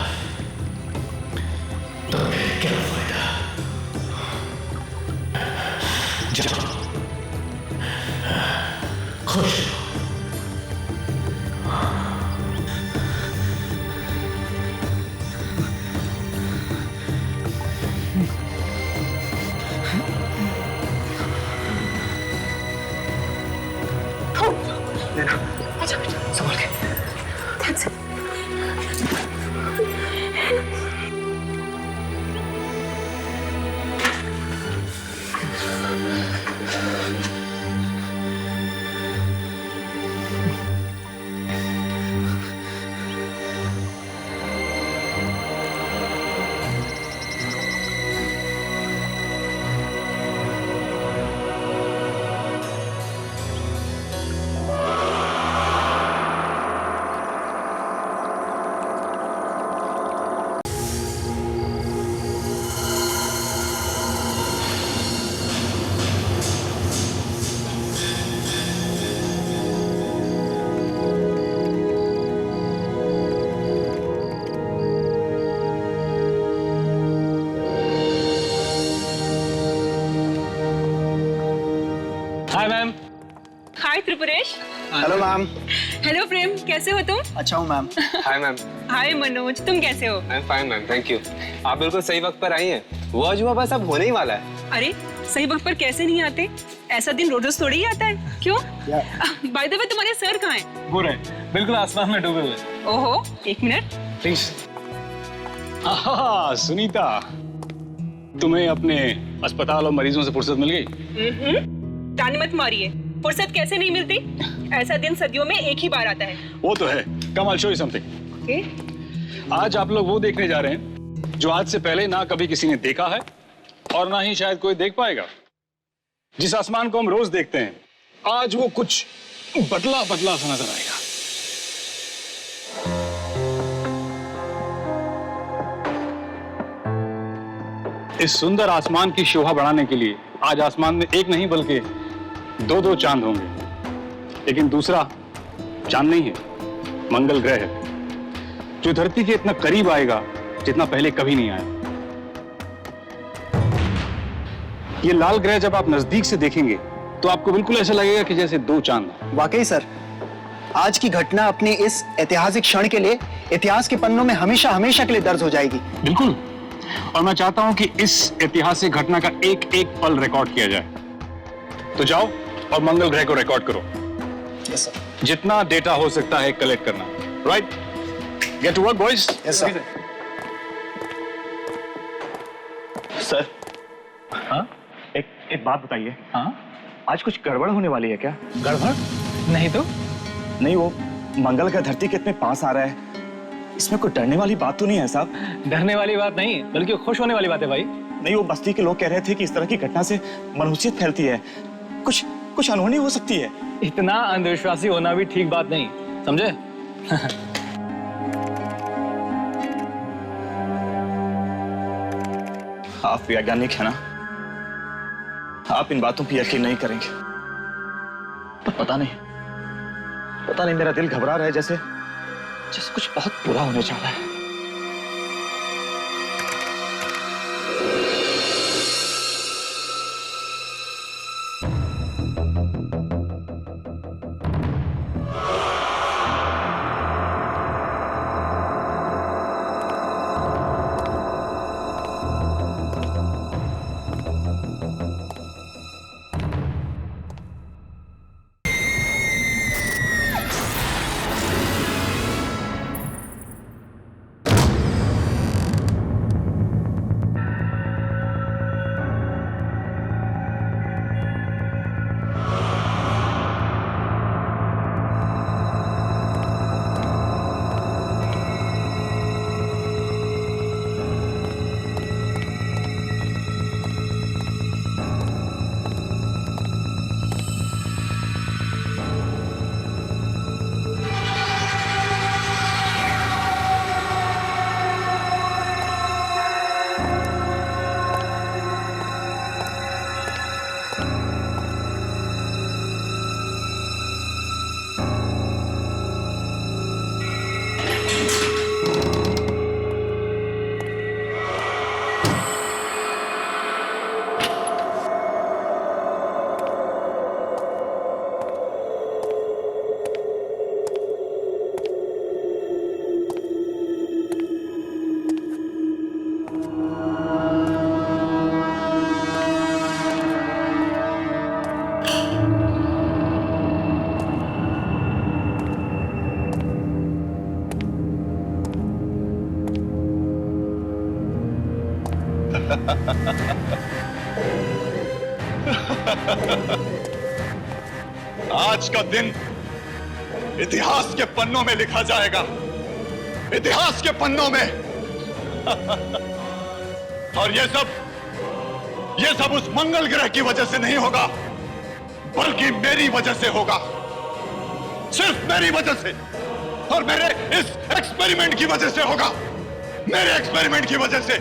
तो फिर क्या फायदा। जाओ खुश रहो। संभाल के। Hi ma'am. Hi Tripuresh. Hello ma'am. Hello Prem, कैसे हो तुम? अच्छा हूँ ma'am. Hi ma'am. Hi Manoj, तुम कैसे हो? I am fine ma'am, thank you. आप बिल्कुल सही वक्त पर आई हैं। वो अजूबा बस अब होने ही वाला है। अरे सही वक्त पर कैसे नहीं आते? ऐसा दिन रोज रोज थोड़ी ही आता है। क्यों? बाय द वे तुम्हारे सर कहाँ हैं? वो रहे बिल्कुल आसमान में डूबे हुए। ओहो, एक मिनट। प्लीज। सुनीता, तुम्हें अपने अस्पताल और मरीजों से फुर्सत मिल गई? ताने मत मारिए, फुर्सत कैसे नहीं मिलती? ऐसा दिन सदियों में एक ही बार आता है। वो तो है। कम आई शो यू समथिंग। आज आप लोग वो देखने जा रहे हैं जो आज से पहले ना कभी किसी ने देखा है और ना ही शायद कोई देख पाएगा। जिस आसमान को हम रोज देखते हैं, आज वो कुछ बदला बदला सा नजर आएगा। इस सुंदर आसमान की शोभा बढ़ाने के लिए आज आसमान में एक नहीं बल्कि दो चांद होंगे। लेकिन दूसरा चांद नहीं है, मंगल ग्रह है, जो धरती के इतना करीब आएगा जितना पहले कभी नहीं आया। ये लाल ग्रह जब आप नजदीक से देखेंगे तो आपको बिल्कुल ऐसा लगेगा कि जैसे दो चांद। वाकई सर, आज की घटना अपनी इस ऐतिहासिक क्षण के लिए इतिहास के पन्नों में हमेशा हमेशा के लिए दर्ज हो जाएगी। बिल्कुल। और मैं चाहता हूं कि इस ऐतिहासिक घटना का एक एक पल रिकॉर्ड किया जाए। तो जाओ और मंगल ग्रह को रिकॉर्ड करो। Yes sir. जितना डेटा हो सकता है कलेक्ट करना। Right? Get to work boys. Yes sir. Sir, हाँ? एक बात बताइए। हाँ? आज कुछ गड़बड़ होने वाली है क्या? गड़बड़? नहीं तो? नहीं, वो मंगल का धरती के इतने पास आ रहा है, इसमें कोई डरने वाली बात तो नहीं है साहब? डरने वाली बात नहीं, बल्कि खुश होने वाली बात है भाई। नहीं, वो बस्ती के लोग कह रहे थे कि इस तरह की घटना से मनहूसियत फैलती है, कुछ अनहोनी हो सकती है। इतना अंधविश्वासी होना भी ठीक बात नहीं, समझे? आप वैज्ञानिक है ना, आप इन बातों पर यकीन नहीं करेंगे। पर पता नहीं मेरा दिल घबरा रहा है, जैसे कुछ बहुत बुरा होने जा रहा है। आज का दिन इतिहास के पन्नों में लिखा जाएगा, इतिहास के पन्नों में। और ये सब उस मंगल ग्रह की वजह से नहीं होगा, बल्कि मेरी वजह से होगा, सिर्फ मेरी वजह से, और मेरे इस एक्सपेरिमेंट की वजह से होगा, मेरे एक्सपेरिमेंट की वजह से।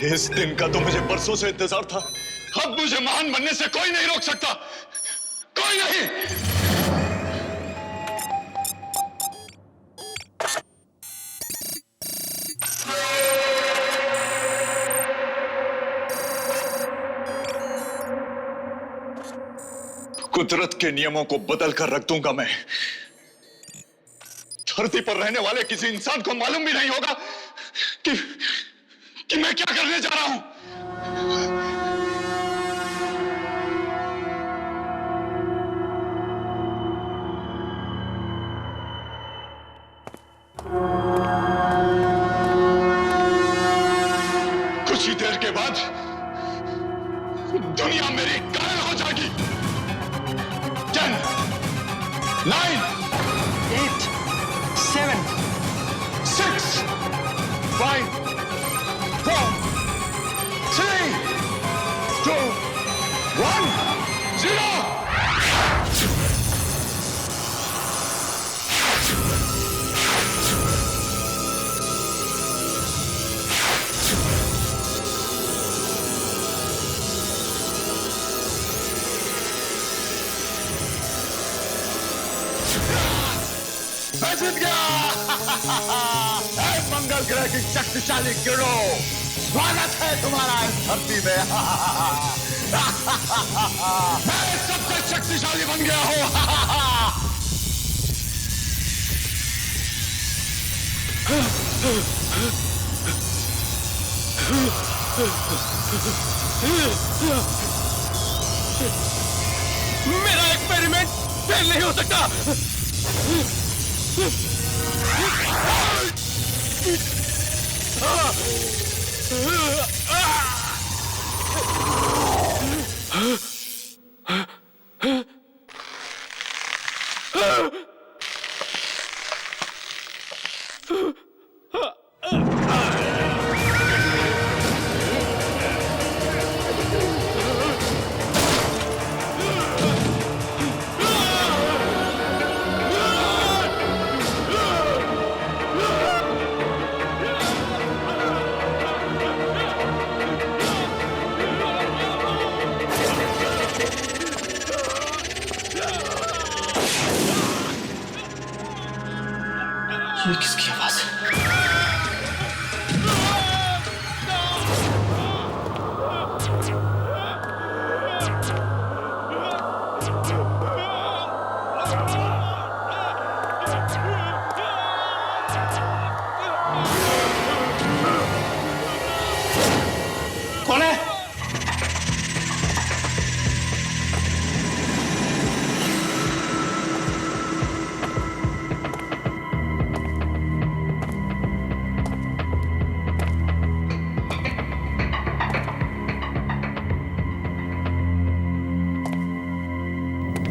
इस दिन का तो मुझे बरसों से इंतजार था। अब मुझे महान बनने से कोई नहीं रोक सकता, कोई नहीं। कुदरत के नियमों को बदल कर रख दूंगा मैं। धरती पर रहने वाले किसी इंसान को मालूम भी नहीं होगा कि मैं क्या करने जा रहा हूं। कुछ ही देर के बाद दुनिया मेरी कायल हो जाएगी। 10, 9, 8, 7, 6, 5, 4, 3, 2, 1, 0। मैं जीत गया। मंगल ग्रह की शक्तिशाली किरणों, स्वागत है तुम्हारा इस धरती में। मैं सबसे शक्तिशाली बन गया हूं। मेरा एक्सपेरिमेंट फेल नहीं हो सकता। ये किसकी आवाज है? कौन है?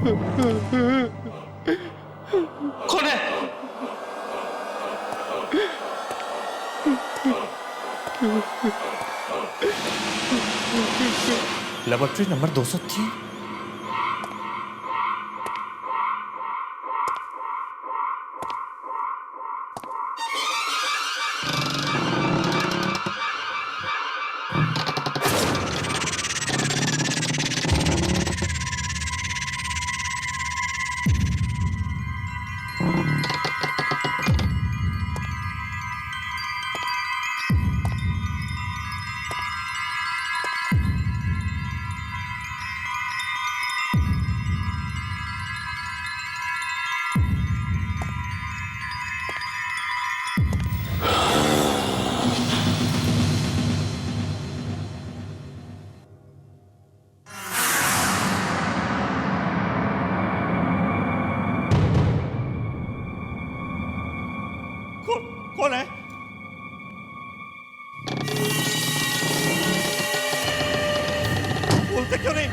कौन है? Laboratory number 203। कौन है? बोलते क्यों नहीं?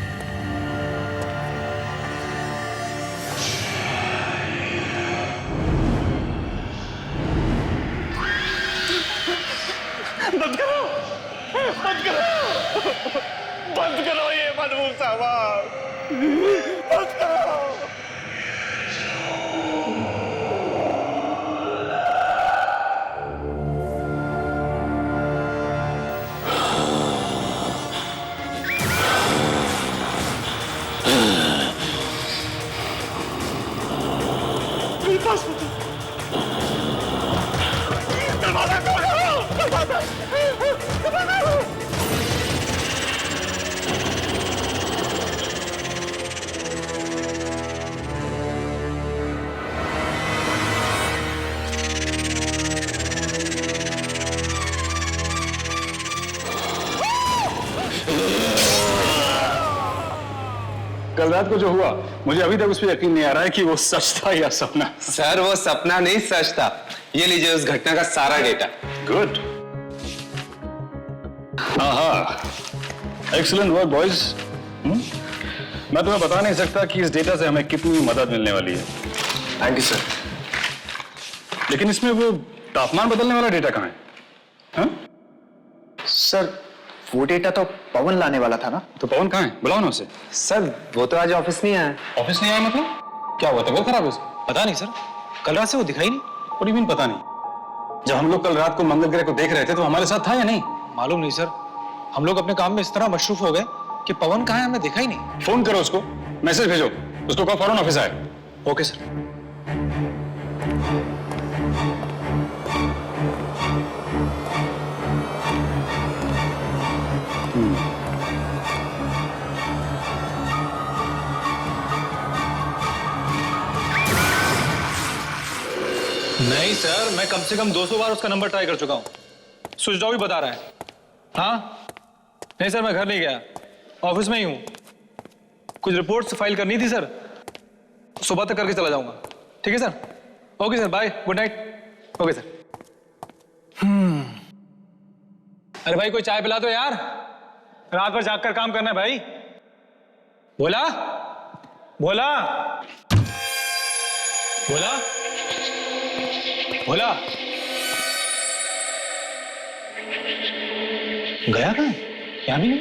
बंद करो, बंद करो, बंद करो ये मनमूख साहब, बंद करो। कल रात को जो हुआ, मुझे अभी तक उस पर यकीन नहीं आ रहा है कि वो सच था या सपना। सर वो सपना नहीं सच था। ये लीजिए उस घटना का सारा डेटा। गुड। हाँ, एक्सीलेंट वर्क बॉयज। मैं तुम्हें बता नहीं सकता कि इस डेटा से हमें कितनी मदद मिलने वाली है। Thank you sir. लेकिन इसमें वो तापमान बदलने वाला डेटा कहाँ है? हाँ? सर वो डेटा तो पवन लाने वाला था ना। तो पवन कहाँ है? बुलाओ ना उसे। सर वो तो आज ऑफिस नहीं आया। ऑफिस नहीं आया मतलब? क्या हुआ, तबीयत खराब है उसकी? पता नहीं सर, कल रात से वो दिखाई नहीं। What do you mean पता नहीं? जब हम लोग कल रात को मंगल ग्रह को देख रहे थे तो हमारे साथ था या नहीं? मालूम नहीं सर, हम लोग अपने काम में इस तरह मशरूफ हो गए कि पवन कहाँ है हमें देखा ही नहीं। फोन करो उसको, मैसेज भेजो, उसको कहो फौरन ऑफिस आए। Okay sir. नहीं सर, मैं कम से कम 200 बार उसका नंबर ट्राई कर चुका हूं, स्विच ऑफ ही बता रहा है। हाँ नहीं सर, मैं घर नहीं गया, ऑफिस में ही हूं। कुछ रिपोर्ट्स फाइल करनी थी सर, सुबह तक करके चला जाऊंगा। ठीक है sir, okay sir, bye, good night. Okay sir. अरे भाई कोई चाय पिला दो यार, रात भर जाग कर काम करना है भाई। बोला बोला बोला बोला गया कहाँ? यहाँ भी नहीं।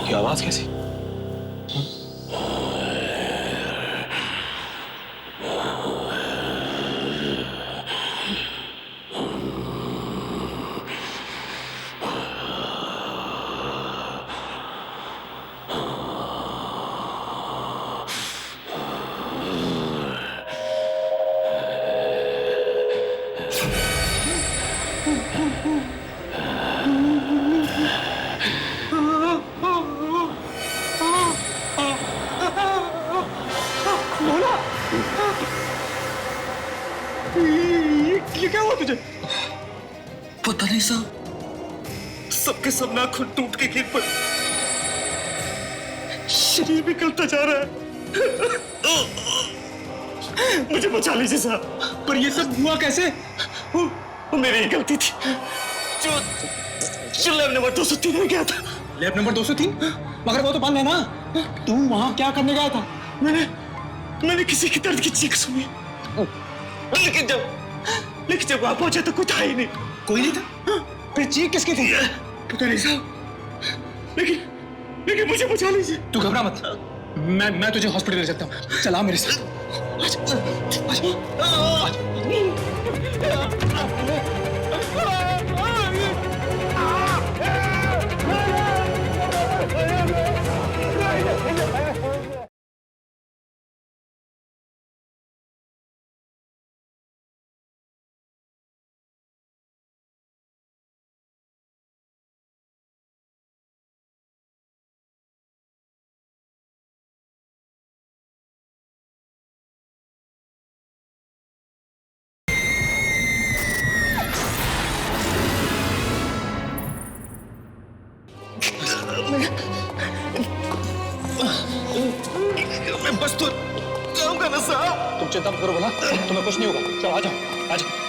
क्या आवाज कैसी? ये क्या हुआ तुझे? पता नहीं साहब, सबके सब नाखून टूट के गिर पड़े, शरीर भी गलता जा रहा है। मुझे बचा लीजिए साहब। पर ये सब हुआ कैसे? वो मेरी ही गलती थी, लैब नंबर 203 में गया था। Lab number 203? मगर वो तो बंद है ना। तू वहां क्या करने गया था? मैंने किसी की दर्द की चीख सुनी, लेकिन जब वहां पहुंचा तो कुछ था ही नहीं। कोई नहीं था? फिर चीख किसकी थी? पता नहीं साहब, लेकिन मुझे बचा लीजिए। तू घबरा मत, मैं तुझे हॉस्पिटल ले जाता हूँ। चला मेरे साथ। मैं बस तो जाऊंगा ना साहब। तुम चिंता मत करो बोला, तुम्हें कुछ नहीं होगा। चलो आ जाओ, आ जाओ।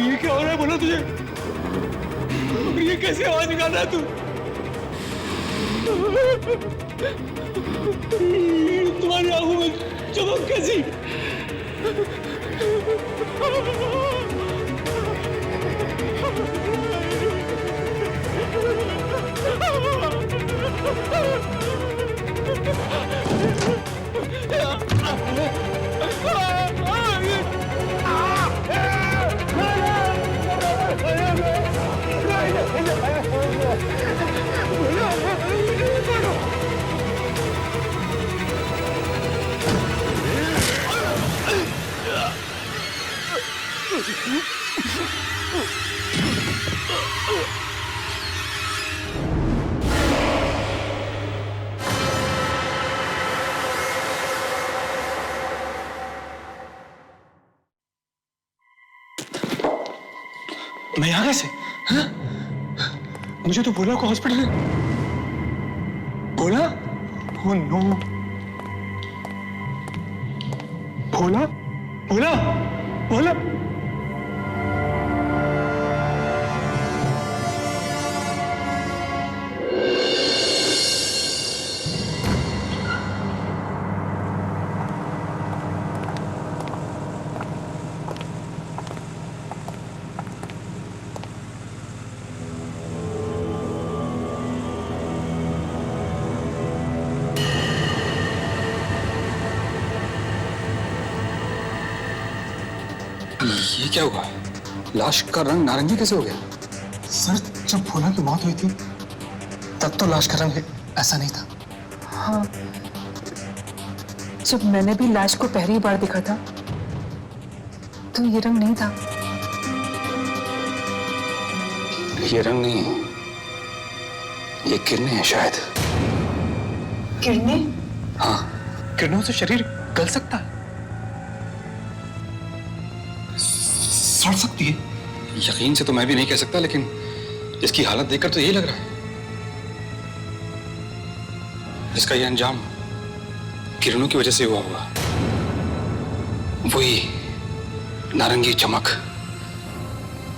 ये क्या हो रहा है बोला तुझे? ये कैसे आवाज निकाल रहा है तू? तुम्हारी आंखों में चमक कैसी? मैं यहाँ कैसे? हाँ? मुझे तो बोला को हॉस्पिटल बोला? Oh no. बोला बोला बोला ये क्या हुआ? लाश का रंग नारंगी कैसे हो गया? सर, जब भोला की मौत हुई थी तब तो लाश का रंग ऐसा नहीं था। हाँ, जब मैंने भी लाश को पहली बार देखा था तो ये रंग नहीं था। ये रंग नहीं है, ये किरणें हैं शायद। किरणें? हाँ, किरणों से शरीर गल सकता है, सड़ सकती है। यकीन से तो मैं भी नहीं कह सकता, लेकिन इसकी हालत देखकर तो यही लग रहा है। इसका यह अंजाम किरणों की वजह से हुआ होगा। वही नारंगी चमक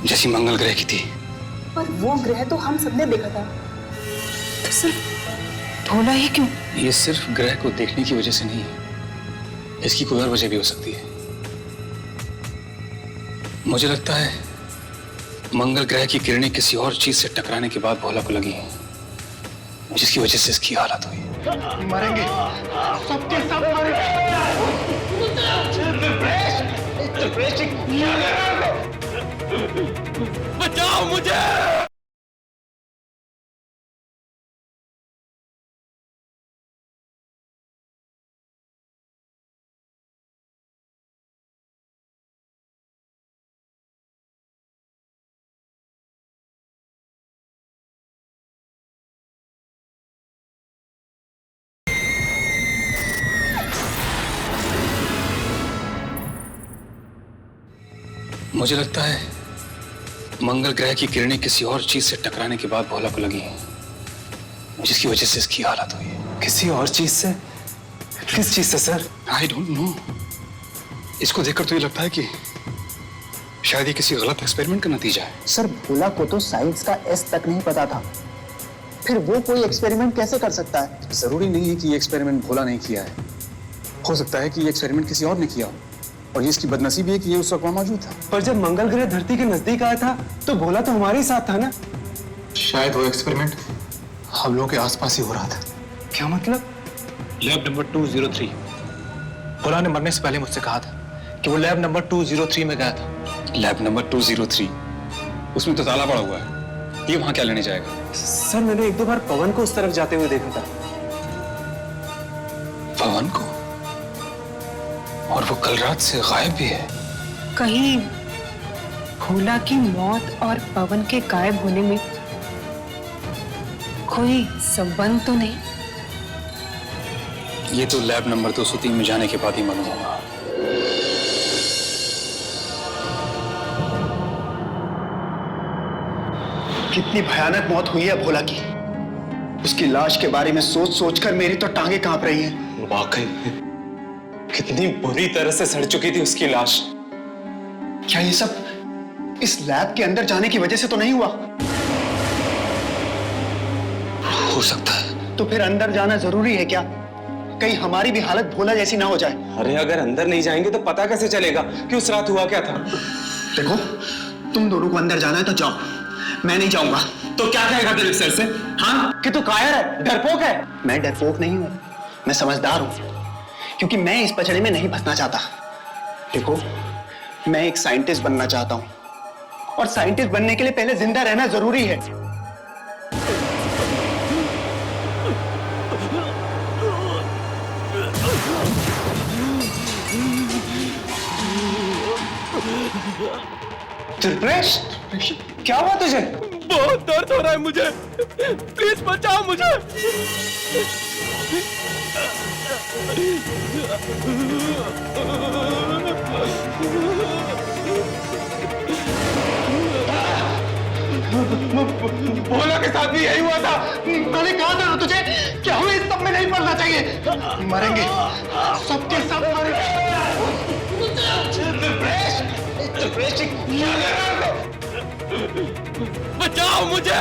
जैसी मंगल ग्रह की थी। पर वो ग्रह तो हम सबने देखा था, तो सिर्फ भोला ही क्यों? ये सिर्फ ग्रह को देखने की वजह से नहीं है, इसकी कोई और वजह भी हो सकती है। मुझे लगता है मंगल ग्रह की किरणें किसी और चीज से टकराने के बाद भोला को लगी हैं, जिसकी वजह से इसकी हालत हुई। मरेंगे, सबके सब मरेंगे। बचाओ मुझे। मुझे लगता है मंगल ग्रह की किरणें किसी और चीज से टकराने के बाद भोला को लगी हैं, जिसकी वजह से इसकी हालत हुई है। किसी और चीज से? किस चीज से सर? I don't know. इसको देखकर तो ये लगता है कि शायद ये किसी गलत एक्सपेरिमेंट का नतीजा है। सर भोला को तो साइंस का एस तक नहीं पता था, फिर वो कोई एक्सपेरिमेंट कैसे कर सकता है? जरूरी नहीं है कि ये एक्सपेरिमेंट भोला नहीं किया है, हो सकता है कि ये एक्सपेरिमेंट किसी और ने किया हो, और ये इसकी बदनसीबी है कि ये उस वक्त वहां मौजूद था। पर जब मंगल ग्रह धरती के नजदीक आया था तो भोला तो हमारे ही साथ था ना। शायद वो एक्सपेरिमेंट हम लोगों के आसपास ही हो रहा था। क्या मतलब? Lab number 203। भोला ने मरने से पहले मुझसे कहा था कि वो लैब नंबर 203 में गया था। लैब नंबर 203, उसमें तो ताला पड़ा हुआ है, ये वहां क्या लेने जाएगा? सर मैंने एक दो बार पवन को उस तरफ जाते हुए देखा था। पवन को? और वो कल रात से गायब भी है। कहीं भोला की मौत और पवन के गायब होने में कोई संबंध तो नहीं? ये तो लैब नंबर 203 में जाने के बाद ही मालूम होगा। कितनी भयानक मौत हुई है भोला की। उसकी लाश के बारे में सोच सोचकर मेरी तो टांगे कांप रही हैं। वाकई कितनी बुरी तरह से सड़ चुकी थी उसकी लाश। क्या ये सब इस लैब के अंदर जाने की वजह से तो नहीं हुआ? हो सकता है। तो फिर अंदर जाना जरूरी है क्या? कहीं हमारी भी हालत भोला जैसी ना हो जाए। अरे अगर अंदर नहीं जाएंगे तो पता कैसे चलेगा कि उस रात हुआ क्या था? देखो, तुम दोनों को अंदर जाना है तो जाओ, मैं नहीं जाऊंगा। तो क्या कहेगा दिलीप सर से? हाँ कि तू कायर है, डरपोक है? मैं डरपोक नहीं हूं, मैं समझदार हूं, क्योंकि मैं इस पचड़े में नहीं फंसना चाहता। देखो, मैं एक साइंटिस्ट बनना चाहता हूं, और साइंटिस्ट बनने के लिए पहले जिंदा रहना जरूरी है। त्रिप्रेश, क्या हुआ तुझे? बहुत दर्द हो रहा है मुझे, प्लीज बचाओ मुझे। भोला के साथ भी यही हुआ था। मैंने कहा था ना तुझे कि हमें इस सब में नहीं पड़ना चाहिए। मरेंगे, सबके सब मरेंगे। बचाओ मुझे।